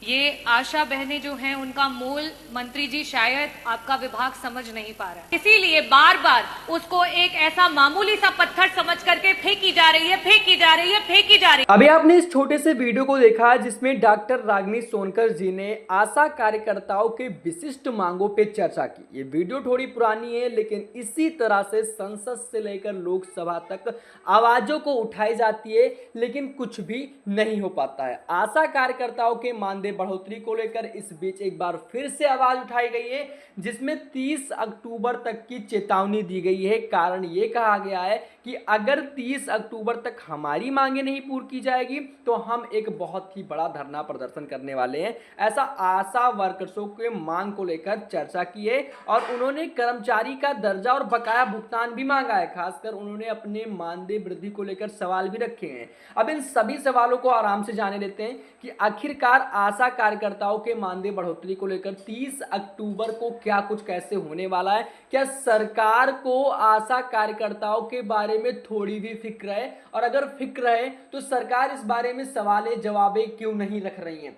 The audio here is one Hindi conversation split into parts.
ये आशा बहनें जो हैं उनका मूल मंत्री जी शायद आपका विभाग समझ नहीं पा रहा है, इसीलिए बार बार उसको एक ऐसा मामूली सा पत्थर समझ करके फेंकी जा रही है, फेंकी जा रही है, फेंकी जा रही है। अभी आपने इस छोटे से वीडियो को देखा जिसमें डॉक्टर रागिनी सोनकर जी ने आशा कार्यकर्ताओं के विशिष्ट मांगों पे चर्चा की। ये वीडियो थोड़ी पुरानी है, लेकिन इसी तरह से संसद से लेकर लोकसभा तक आवाजों को उठाई जाती है, लेकिन कुछ भी नहीं हो पाता है। आशा कार्यकर्ताओं के मानदेय बढ़ोतरी को लेकर इस बीच एक बार फिर से आवाज उठाई गई है, जिसमें 30 अक्टूबर तक की चेतावनी दी गई है। कारण ये कहा गया है कि अगर 30 अक्टूबर तक हमारी मांगे नहीं पूरी की जाएगी तो हम एक बहुत ही बड़ा धरना प्रदर्शन करने वाले हैं। ऐसा आशा वर्कर्सों के मांग को लेकर चर्चा की है और उन्होंने कर्मचारी का दर्जा और बकाया भुगतान भी मांगा है। खासकर उन्होंने अपने मानदेय वृद्धि को लेकर सवाल भी रखे हैं। अब इन सभी सवालों को आराम से जाने लेते हैं कि आखिरकार आशा कार्यकर्ताओं के मानदेय बढ़ोतरी को लेकर 30 अक्टूबर को क्या कुछ कैसे होने वाला है। क्या सरकार को आशा कार्यकर्ताओं के बारे में थोड़ी भी फिक्र है, और अगर फिक्र है तो सरकार इस बारे में सवालें जवाबें क्यों नहीं रख रही है।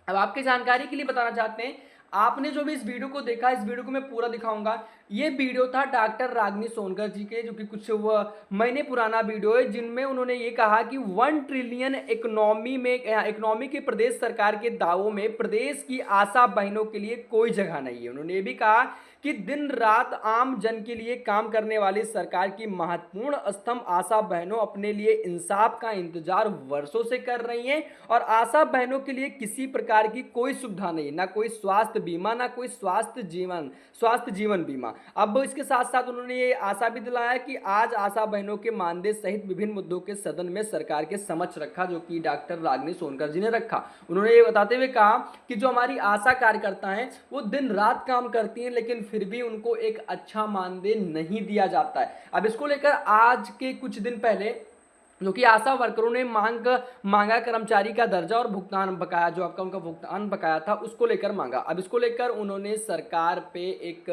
अब आपकी जानकारी के लिए बताना चाहते हैं, आपने जो भी इस वीडियो को देखा, इस वीडियो को मैं पूरा दिखाऊंगा। ये वीडियो था डॉक्टर रागिनी सोनकर जी के, जो कि कुछ महीने पुराना वीडियो है, जिनमें उन्होंने ये कहा कि 1 ट्रिलियन इकोनॉमी के प्रदेश सरकार के दावों में प्रदेश की आशा बहनों के लिए कोई जगह नहीं है। उन्होंने ये भी कहा कि दिन रात आम जन के लिए काम करने वाली सरकार की महत्वपूर्ण स्तंभ आशा बहनों अपने लिए इंसाफ का इंतजार वर्षों से कर रही हैं, और आशा बहनों के लिए किसी प्रकार की कोई सुविधा नहीं, ना कोई स्वास्थ्य बीमा, ना कोई स्वास्थ्य जीवन बीमा। अब इसके साथ साथ उन्होंने ये आशा भी दिलाया कि आज आशा बहनों के मानदेय सहित विभिन्न मुद्दों के सदन में सरकार के समक्ष रखा, जो कि डॉक्टर रागिनी सोनकर जी ने रखा। उन्होंने ये बताते हुए कहा कि जो हमारी आशा कार्यकर्ता हैं वो दिन रात काम करती हैं, लेकिन फिर भी उनको एक अच्छा मानदेय नहीं दिया जाता है। अब इसको लेकर आज के कुछ दिन पहले जो कि आशा वर्करों ने मांगा कर्मचारी का दर्जा और भुगतान बकाया, जो आपका उनका भुगतान बकाया था, उसको लेकर मांगा। अब इसको लेकर उन्होंने सरकार पे एक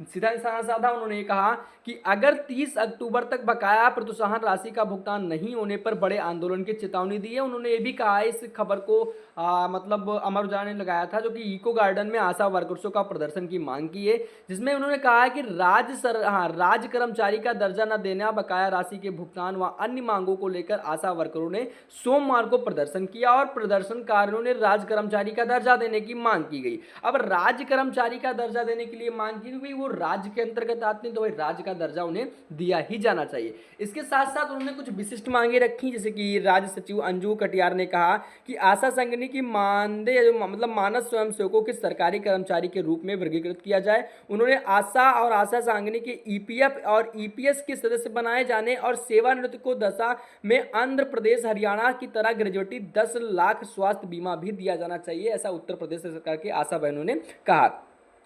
सीधा निशाना साधा। उन्होंने कहा कि अगर 30 अक्टूबर तक बकाया प्रोत्साहन राशि का भुगतान नहीं होने पर बड़े आंदोलन की चेतावनी दी है। उन्होंने ये भी कहा, इस खबर को मतलब अमर उजाला ने लगाया था, जो कि इको गार्डन में आशा वर्कर्सों का प्रदर्शन की मांग की है, जिसमें उन्होंने कहा है कि राज्य कर्मचारी का दर्जा न देना, बकाया राशि के भुगतान व अन्य मांगों को लेकर आशा वर्करों ने सोमवार को प्रदर्शन किया और प्रदर्शनकारियों ने राज्य कर्मचारी का दर्जा देने की मांग की गई। अब राज्य कर्मचारी का दर्जा देने के लिए मांग की गई, वो राज्य के अंतर्गत आते हैं तो वही राज्य का दर्जा उन्हें दिया ही जाना चाहिए। इसके साथ साथ उन्होंने कुछ विशिष्ट मांगे रखी, जैसे कि राज्य सचिव अंजू कटियार ने कहा कि आशा संघनी की मानदेय मतलब मानस स्वयंसेवकों के सरकारी कर्मचारी के रूप में वर्गीकृत किया जाए। उन्होंने आशा और आशा संघनी के ईपीएफ और ईपीएस के सदस्य बनाए जाने और सेवानिवृत्ति को दशा में आंध्र प्रदेश हरियाणा की तरह ग्रेजुएटी 10 लाख स्वास्थ्य बीमा भी दिया जाना चाहिए, ऐसा उत्तर प्रदेश सरकार की आशा बहनों ने कहा।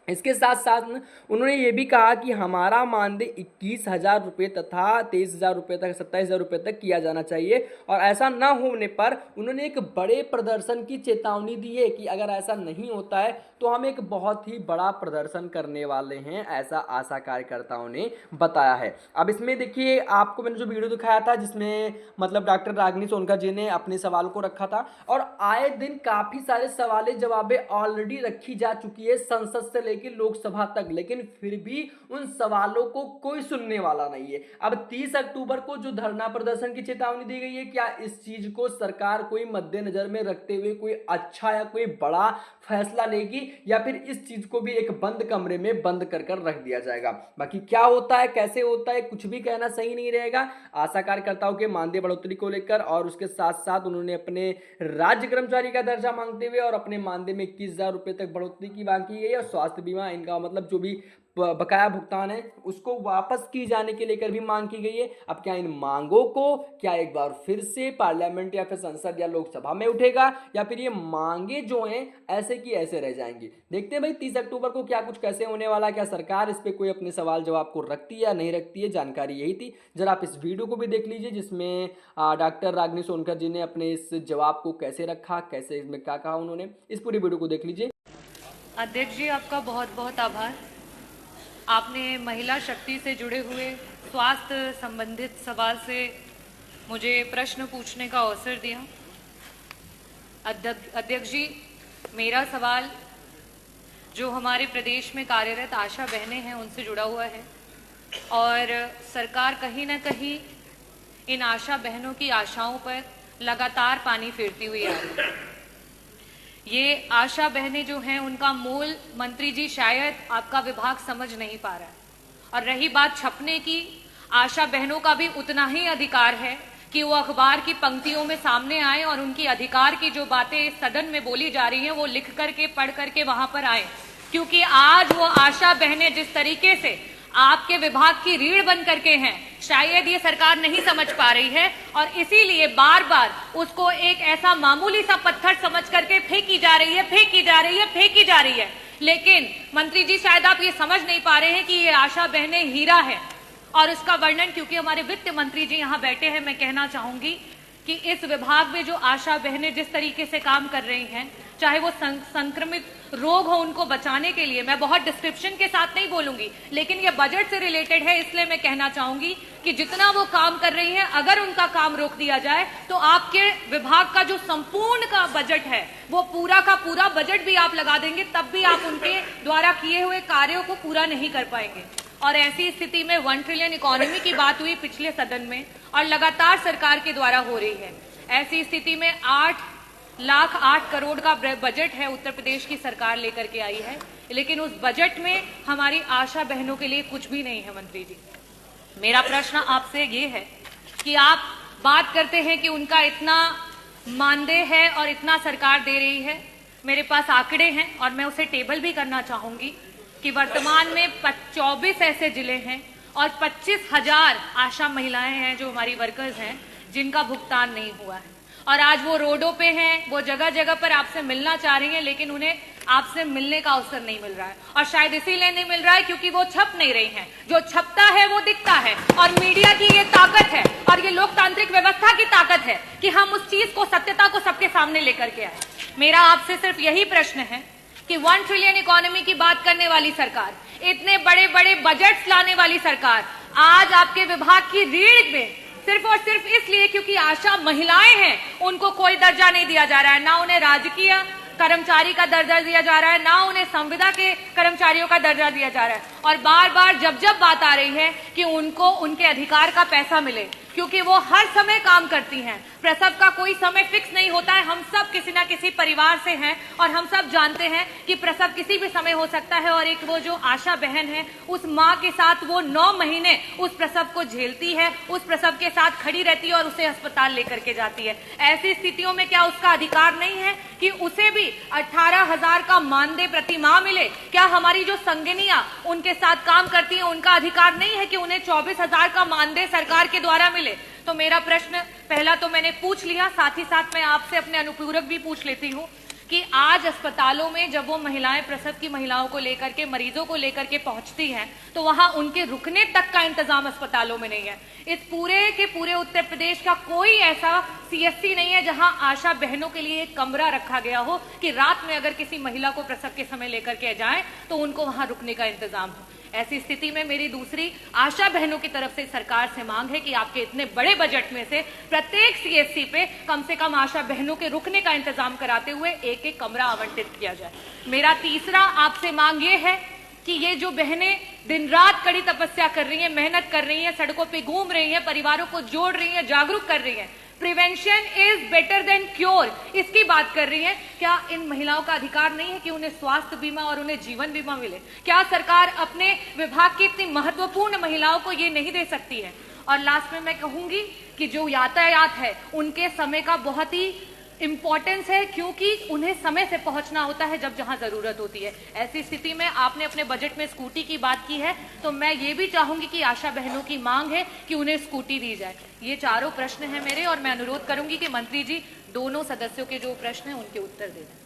इसके साथ साथ उन्होंने ये भी कहा कि हमारा मानदेय 21,000 रुपये तथा 23,000 रुपये तक 27,000 रुपये तक किया जाना चाहिए, और ऐसा न होने पर उन्होंने एक बड़े प्रदर्शन की चेतावनी दी है कि अगर ऐसा नहीं होता है तो हम एक बहुत ही बड़ा प्रदर्शन करने वाले हैं, ऐसा आशा कार्यकर्ताओं ने बताया है। अब इसमें देखिए, आपको मैंने जो वीडियो दिखाया था जिसमें मतलब डॉक्टर रागिनी सोनकर जी ने अपने सवाल को रखा था, और आए दिन काफ़ी सारे सवालें जवाबें ऑलरेडी रखी जा चुकी है संसद से लेकर लोकसभा तक, लेकिन फिर भी उन सवालों को कोई सुनने वाला नहीं है। अब 30 अक्टूबर को जो धरना प्रदर्शन की चेतावनी दी गई है, क्या इस चीज को सरकार कोई मद्देनजर में रखते हुए कोई अच्छा या कोई बड़ा फैसला लेगी, या फिर इस चीज को भी एक बंद कमरे में बंद कर रख दिया जाएगा? बाकी क्या होता है, कैसे होता है, कुछ भी कहना सही नहीं रहेगा। आशा कार्यकर्ताओं के मानदेय बढ़ोतरी को लेकर और उसके साथ साथ उन्होंने अपने राज्य कर्मचारी का दर्जा मांगते हुए और अपने मानदेय में 21,000 रुपये तक बढ़ोतरी की मांग की गई, और स्वास्थ्य बीमा इनका मतलब जो भी बकाया भुगतान है उसको वापस की जाने के लेकर भी मांग की गई है। अब क्या इन मांगों को क्या एक बार फिर से पार्लियामेंट या फिर संसद या लोकसभा में उठेगा, या फिर ये मांगे जो हैं ऐसे की ऐसे रह जाएंगी? देखते हैं भाई 30 अक्टूबर को क्या कुछ कैसे होने वाला है, क्या सरकार इस पर कोई अपने सवाल जवाब को रखती है या नहीं रखती है। जानकारी यही थी। जरा आप इस वीडियो को भी देख लीजिए, जिसमें डॉक्टर रागिनी सोनकर जी ने अपने इस जवाब को कैसे रखा, कैसे इसमें क्या कहा उन्होंने। इस पूरी वीडियो को देख लीजिए। अध्यक्ष जी, आपका बहुत बहुत आभार। आपने महिला शक्ति से जुड़े हुए स्वास्थ्य संबंधित सवाल से मुझे प्रश्न पूछने का अवसर दिया। अध्यक्ष जी, मेरा सवाल जो हमारे प्रदेश में कार्यरत आशा बहनें हैं उनसे जुड़ा हुआ है और सरकार कहीं ना कहीं इन आशा बहनों की आशाओं पर लगातार पानी फेरती हुई आ रही है। ये आशा बहनें जो हैं उनका मूल मंत्री जी शायद आपका विभाग समझ नहीं पा रहा है। और रही बात छपने की, आशा बहनों का भी उतना ही अधिकार है कि वो अखबार की पंक्तियों में सामने आए और उनकी अधिकार की जो बातें सदन में बोली जा रही हैं वो लिख करके पढ़ करके वहां पर आए, क्योंकि आज वो आशा बहनें जिस तरीके से आपके विभाग की रीढ़ बन करके हैं शायद ये सरकार नहीं समझ पा रही है और इसीलिए बार बार उसको एक ऐसा मामूली सा पत्थर समझ करके फेंकी जा रही है। लेकिन मंत्री जी शायद आप ये समझ नहीं पा रहे हैं कि ये आशा बहनें हीरा है और उसका वर्णन क्योंकि हमारे वित्त मंत्री जी यहाँ बैठे हैं, मैं कहना चाहूंगी कि इस विभाग में जो आशा बहनें जिस तरीके से काम कर रही हैं, चाहे वो संक्रमित रोग हो उनको बचाने के लिए, मैं बहुत डिस्क्रिप्शन के साथ नहीं बोलूंगी, लेकिन ये बजट से रिलेटेड है इसलिए मैं कहना चाहूंगी कि जितना वो काम कर रही हैं अगर उनका काम रोक दिया जाए तो आपके विभाग का जो संपूर्ण का बजट है वो पूरा का पूरा बजट भी आप लगा देंगे तब भी आप उनके द्वारा किए हुए कार्यों को पूरा नहीं कर पाएंगे। और ऐसी स्थिति में 1 ट्रिलियन इकोनॉमी की बात हुई पिछले सदन में और लगातार सरकार के द्वारा हो रही है। ऐसी स्थिति में 8,08 करोड़ का बजट है उत्तर प्रदेश की सरकार लेकर के आई है, लेकिन उस बजट में हमारी आशा बहनों के लिए कुछ भी नहीं है। मंत्री जी, मेरा प्रश्न आपसे ये है कि आप बात करते हैं कि उनका इतना मानदेय है और इतना सरकार दे रही है। मेरे पास आंकड़े हैं और मैं उसे टेबल भी करना चाहूंगी कि वर्तमान में 24 ऐसे जिले हैं और 25,000 आशा महिलाएं हैं जो हमारी वर्कर्स हैं जिनका भुगतान नहीं हुआ है और आज वो रोडों पे हैं, वो जगह जगह पर आपसे मिलना चाह रही हैं लेकिन उन्हें आपसे मिलने का अवसर नहीं मिल रहा है और शायद इसीलिए नहीं मिल रहा है क्योंकि वो छप नहीं रही हैं। जो छपता है वो दिखता है और मीडिया की ये ताकत है और ये लोकतांत्रिक व्यवस्था की ताकत है कि हम उस चीज को, सत्यता को सबके सामने लेकर के आए। मेरा आपसे सिर्फ यही प्रश्न है कि 1 ट्रिलियन इकोनॉमी की बात करने वाली सरकार, इतने बड़े बड़े बजट्स लाने वाली सरकार आज आपके विभाग की रीढ़ में सिर्फ और सिर्फ इसलिए क्योंकि आशा महिलाएं हैं उनको कोई दर्जा नहीं दिया जा रहा है, ना उन्हें राजकीय कर्मचारी का दर्जा दिया जा रहा है, ना उन्हें संविदा के कर्मचारियों का दर्जा दिया जा रहा है। और बार बार जब बात आ रही है कि उनको उनके अधिकार का पैसा मिले, क्योंकि वो हर समय काम करती हैं, प्रसव का कोई समय फिक्स नहीं होता है। हम सब किसी ना किसी परिवार से हैं और हम सब जानते हैं कि प्रसव किसी भी समय हो सकता है और एक वो जो आशा बहन है उस माँ के साथ वो 9 महीने उस प्रसव को झेलती है, उस प्रसव के साथ खड़ी रहती है और उसे अस्पताल लेकर के जाती है। ऐसी स्थितियों में क्या उसका अधिकार नहीं है कि उसे भी 18,000 का मानदेय प्रति माह मिले? क्या हमारी जो संगिनियां उनके साथ काम करती हैं उनका अधिकार नहीं है कि उन्हें 24,000 का मानदेय सरकार के द्वारा मिले? तो मेरा प्रश्न पहला तो मैंने पूछ लिया, साथ ही साथ मैं आपसे अपने अनुपूरक भी पूछ लेती हूँ कि आज अस्पतालों में जब वो महिलाएं प्रसव की महिलाओं को लेकर के, मरीजों को लेकर के पहुंचती हैं तो वहां उनके रुकने तक का इंतजाम अस्पतालों में नहीं है। इस पूरे के पूरे उत्तर प्रदेश का कोई ऐसा सीएससी नहीं है जहां आशा बहनों के लिए एक कमरा रखा गया हो कि रात में अगर किसी महिला को प्रसव के समय लेकर के जाएं तो उनको वहां रुकने का इंतजाम हो। ऐसी स्थिति में मेरी दूसरी आशा बहनों की तरफ से सरकार से मांग है कि आपके इतने बड़े बजट में से प्रत्येक सीएससी पे कम से कम आशा बहनों के रुकने का इंतजाम कराते हुए एक कमरा आवंटित किया जाए। मेरा तीसरा आपसे मांग ये है कि ये जो बहनें दिन रात कड़ी तपस्या कर रही हैं, मेहनत कर रही हैं, सड़कों पे घूम रही हैं, परिवारों को जोड़ रही हैं, जागरूक कर रही हैं, prevention is better than cure, इसकी बात कर रही हैं, क्या इन महिलाओं का अधिकार नहीं है कि उन्हें स्वास्थ्य बीमा और उन्हें जीवन बीमा मिले? क्या सरकार अपने विभाग की इतनी महत्वपूर्ण महिलाओं को ये नहीं दे सकती है? और लास्ट में मैं कहूंगी कि जो यातायात है उनके समय का बहुत ही इंपॉर्टेंस है, क्योंकि उन्हें समय से पहुंचना होता है जब जहां जरूरत होती है। ऐसी स्थिति में आपने अपने बजट में स्कूटी की बात की है, तो मैं ये भी चाहूंगी कि आशा बहनों की मांग है कि उन्हें स्कूटी दी जाए। ये चारों प्रश्न हैं मेरे और मैं अनुरोध करूंगी कि मंत्री जी दोनों सदस्यों के जो प्रश्न हैं उनके उत्तर दे दें।